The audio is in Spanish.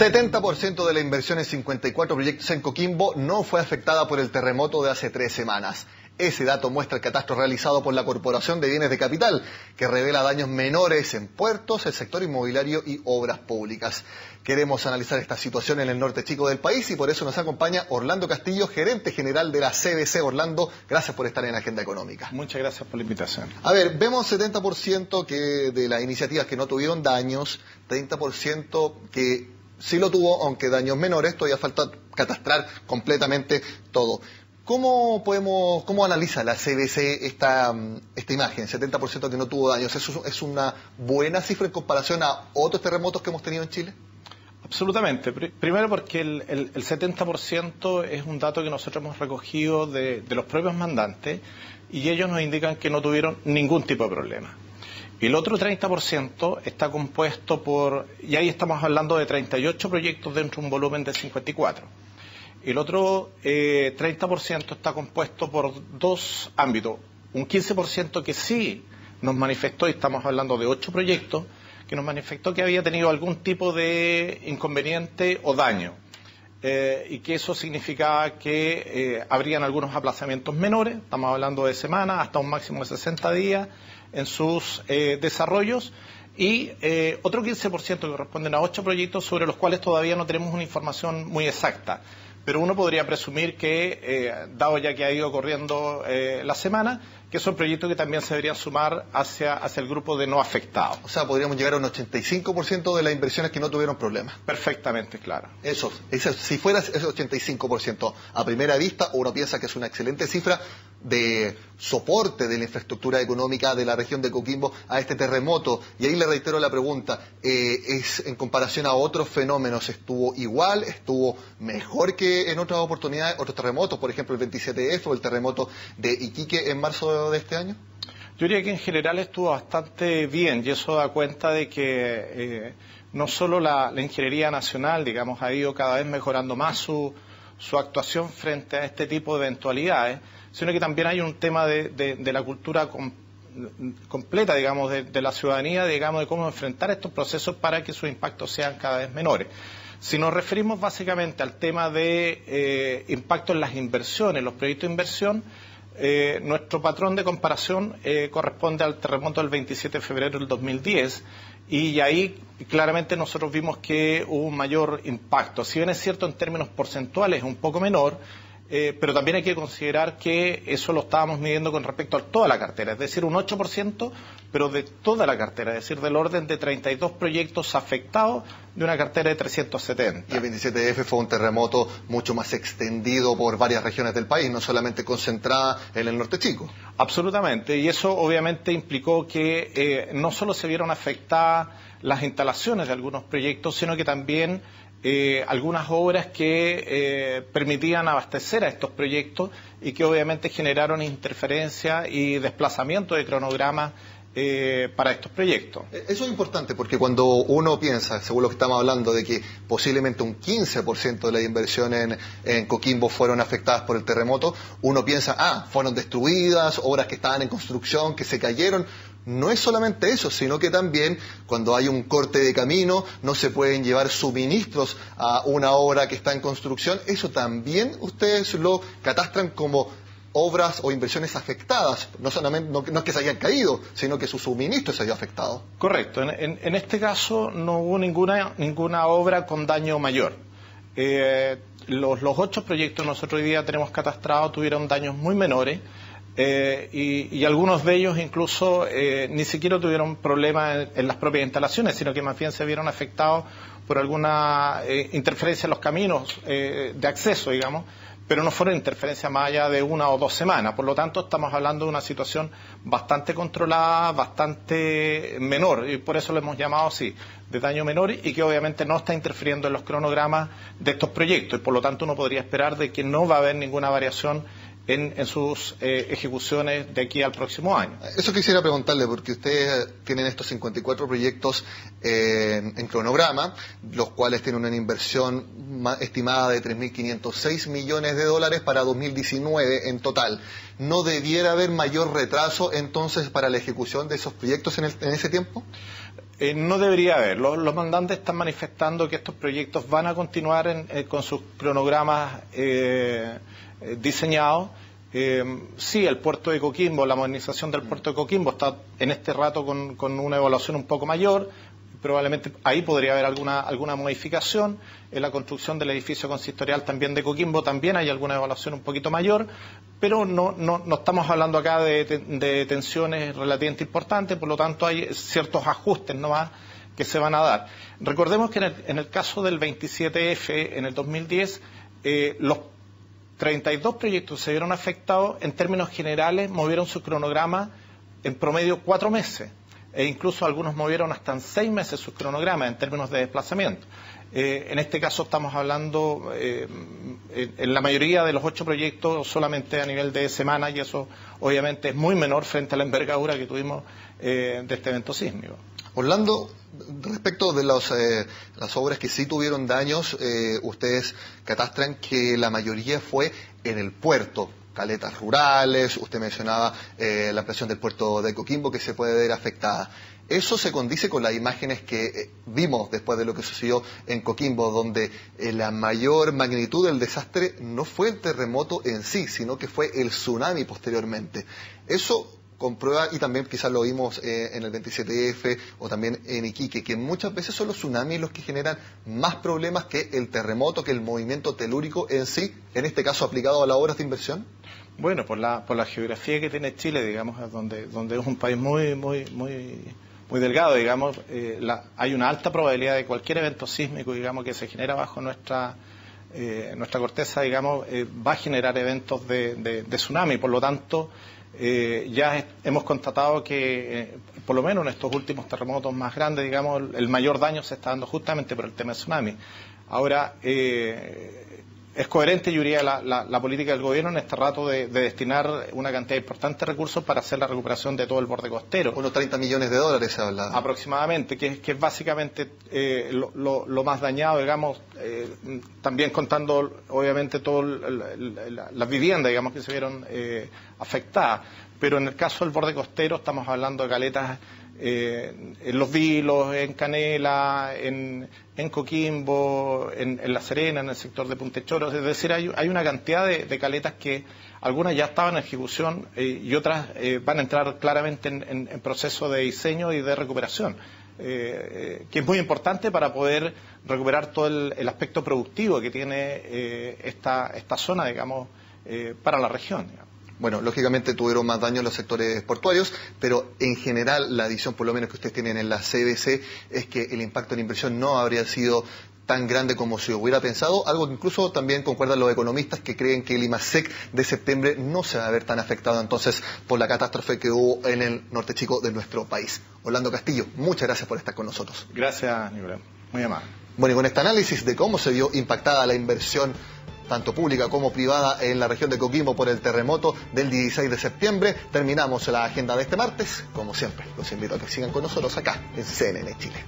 70% de la inversión en 54 proyectos en Coquimbo no fue afectada por el terremoto de hace 3 semanas. Ese dato muestra el catastro realizado por la Corporación de Bienes de Capital, que revela daños menores en puertos, el sector inmobiliario y obras públicas. Queremos analizar esta situación en el norte chico del país y por eso nos acompaña Orlando Castillo, gerente general de la CBC. Orlando, gracias por estar en Agenda Económica. Muchas gracias por la invitación. A ver, vemos 70% de las iniciativas que no tuvieron daños, 30% que sí lo tuvo, aunque daños menores. Todavía falta catastrar completamente todo. ¿Cómo analiza la CBC esta imagen, 70% que no tuvo daños? ¿Eso es una buena cifra en comparación a otros terremotos que hemos tenido en Chile? Absolutamente. Primero porque el 70% es un dato que nosotros hemos recogido de los propios mandantes y ellos nos indican que no tuvieron ningún tipo de problema. Y el otro 30% está compuesto por, y ahí estamos hablando de 38 proyectos dentro de un volumen de 54. El otro 30% está compuesto por dos ámbitos. Un 15% que sí nos manifestó, y estamos hablando de 8 proyectos, que nos manifestó que había tenido algún tipo de inconveniente o daño. Y que eso significaba que habrían algunos aplazamientos menores, estamos hablando de semanas, hasta un máximo de 60 días en sus desarrollos, y otro 15% que corresponden a 8 proyectos sobre los cuales todavía no tenemos una información muy exacta. Pero uno podría presumir que, dado ya que ha ido corriendo la semana, que son proyectos que también se deberían sumar hacia el grupo de no afectados. O sea, podríamos llegar a un 85% de las inversiones que no tuvieron problemas. Perfectamente, claro. Si fuera ese 85% a primera vista, uno piensa que es una excelente cifra de soporte de la infraestructura económica de la región de Coquimbo a este terremoto. Y ahí le reitero la pregunta, en comparación a otros fenómenos, ¿estuvo igual, estuvo mejor que en otras oportunidades, otros terremotos, por ejemplo el 27F o el terremoto de Iquique en marzo de este año? Yo diría que en general estuvo bastante bien y eso da cuenta de que no solo la ingeniería nacional, digamos, ha ido cada vez mejorando más su actuación frente a este tipo de eventualidades, sino que también hay un tema de la cultura completa, digamos, de la ciudadanía, digamos, de cómo enfrentar estos procesos para que sus impactos sean cada vez menores. Si nos referimos básicamente al tema de impacto en las inversiones, los proyectos de inversión, nuestro patrón de comparación corresponde al terremoto del 27 de febrero del 2010 y ahí claramente nosotros vimos que hubo un mayor impacto. Si bien es cierto en términos porcentuales es un poco menor, pero también hay que considerar que eso lo estábamos midiendo con respecto a toda la cartera, es decir, un 8%, pero de toda la cartera, es decir, del orden de 32 proyectos afectados de una cartera de 370. Y el 27F fue un terremoto mucho más extendido por varias regiones del país, no solamente concentrada en el norte chico. Absolutamente, y eso obviamente implicó que no solo se vieron afectadas las instalaciones de algunos proyectos, sino que también algunas obras que permitían abastecer a estos proyectos y que obviamente generaron interferencia y desplazamiento de cronogramas para estos proyectos. Eso es importante porque cuando uno piensa, según lo que estamos hablando, de que posiblemente un 15% de las inversiones en Coquimbo fueron afectadas por el terremoto, uno piensa, fueron destruidas, obras que estaban en construcción, que se cayeron. No es solamente eso, sino que también cuando hay un corte de camino no se pueden llevar suministros a una obra que está en construcción. Eso también ustedes lo catastran como obras o inversiones afectadas. No solamente no es que se hayan caído, sino que su suministro se haya afectado. Correcto. En este caso no hubo ninguna obra con daño mayor. Los 8 proyectos que nosotros hoy día tenemos catastrados tuvieron daños muy menores. Y algunos de ellos incluso ni siquiera tuvieron problemas en las propias instalaciones, sino que más bien se vieron afectados por alguna interferencia en los caminos de acceso, digamos, pero no fueron interferencias más allá de 1 o 2 semanas. Por lo tanto, estamos hablando de una situación bastante controlada, bastante menor, y por eso lo hemos llamado así, de daño menor, y que obviamente no está interfiriendo en los cronogramas de estos proyectos, y por lo tanto uno podría esperar de que no va a haber ninguna variación en sus ejecuciones de aquí al próximo año. Eso quisiera preguntarle, porque ustedes tienen estos 54 proyectos en cronograma, los cuales tienen una inversión estimada de 3.506 millones de dólares para 2019 en total. ¿No debiera haber mayor retraso entonces para la ejecución de esos proyectos en ese tiempo? No debería haber. Los mandantes están manifestando que estos proyectos van a continuar con sus cronogramas diseñados. Sí, el puerto de Coquimbo, la modernización del puerto de Coquimbo está en este rato con una evaluación un poco mayor. Probablemente ahí podría haber alguna modificación. En la construcción del edificio consistorial también de Coquimbo también hay alguna evaluación un poquito mayor, pero no estamos hablando acá de tensiones relativamente importantes, por lo tanto hay ciertos ajustes nomás que se van a dar. Recordemos que en el caso del 27F, en el 2010, los 32 proyectos que se vieron afectados, en términos generales, movieron su cronograma en promedio 4 meses. E incluso algunos movieron hasta en 6 meses sus cronogramas en términos de desplazamiento. En este caso estamos hablando, en la mayoría de los 8 proyectos, solamente a nivel de semana, y eso obviamente es muy menor frente a la envergadura que tuvimos de este evento sísmico. Orlando, respecto de las obras que sí tuvieron daños, ustedes catastran que la mayoría fue en el puerto. Caletas rurales, usted mencionaba la ampliación del puerto de Coquimbo que se puede ver afectada. ¿Eso se condice con las imágenes que vimos después de lo que sucedió en Coquimbo, donde la mayor magnitud del desastre no fue el terremoto en sí, sino que fue el tsunami posteriormente? Eso comprueba, y también quizás lo vimos en el 27F o también en Iquique, que muchas veces son los tsunamis los que generan más problemas que el terremoto, que el movimiento telúrico en sí, en este caso aplicado a las obras de inversión. Bueno, por la geografía que tiene Chile, digamos, donde es un país muy delgado, digamos, hay una alta probabilidad de cualquier evento sísmico, digamos, que se genera bajo nuestra corteza, digamos, va a generar eventos de tsunami. Por lo tanto, ya hemos constatado que, por lo menos en estos últimos terremotos más grandes, digamos, el mayor daño se está dando justamente por el tema de tsunami. Ahora, es coherente, yo diría, la política del gobierno en este rato de destinar una cantidad importante de recursos para hacer la recuperación de todo el borde costero. Unos 30 millones de dólares se habla. Aproximadamente, que es básicamente lo más dañado, digamos, también contando obviamente todas las viviendas, digamos, que se vieron afectadas. Pero en el caso del borde costero estamos hablando de caletas en Los Vilos, en Canela, en Coquimbo, en La Serena, en el sector de Puntechoro. Es decir, hay una cantidad de caletas que algunas ya estaban en ejecución y otras van a entrar claramente en proceso de diseño y de recuperación, que es muy importante para poder recuperar todo el aspecto productivo que tiene esta zona, digamos, para la región, digamos. Bueno, lógicamente tuvieron más daño en los sectores portuarios, pero en general la visión, por lo menos que ustedes tienen en la CBC, es que el impacto en inversión no habría sido tan grande como se hubiera pensado, algo que incluso también concuerdan los economistas que creen que el IMASEC de septiembre no se va a ver tan afectado entonces por la catástrofe que hubo en el norte chico de nuestro país. Orlando Castillo, muchas gracias por estar con nosotros. Gracias, Nicolás. Muy amable. Bueno, y con este análisis de cómo se vio impactada la inversión tanto pública como privada en la región de Coquimbo por el terremoto del 16 de septiembre, terminamos la agenda de este martes. Como siempre, los invito a que sigan con nosotros acá en CNN Chile.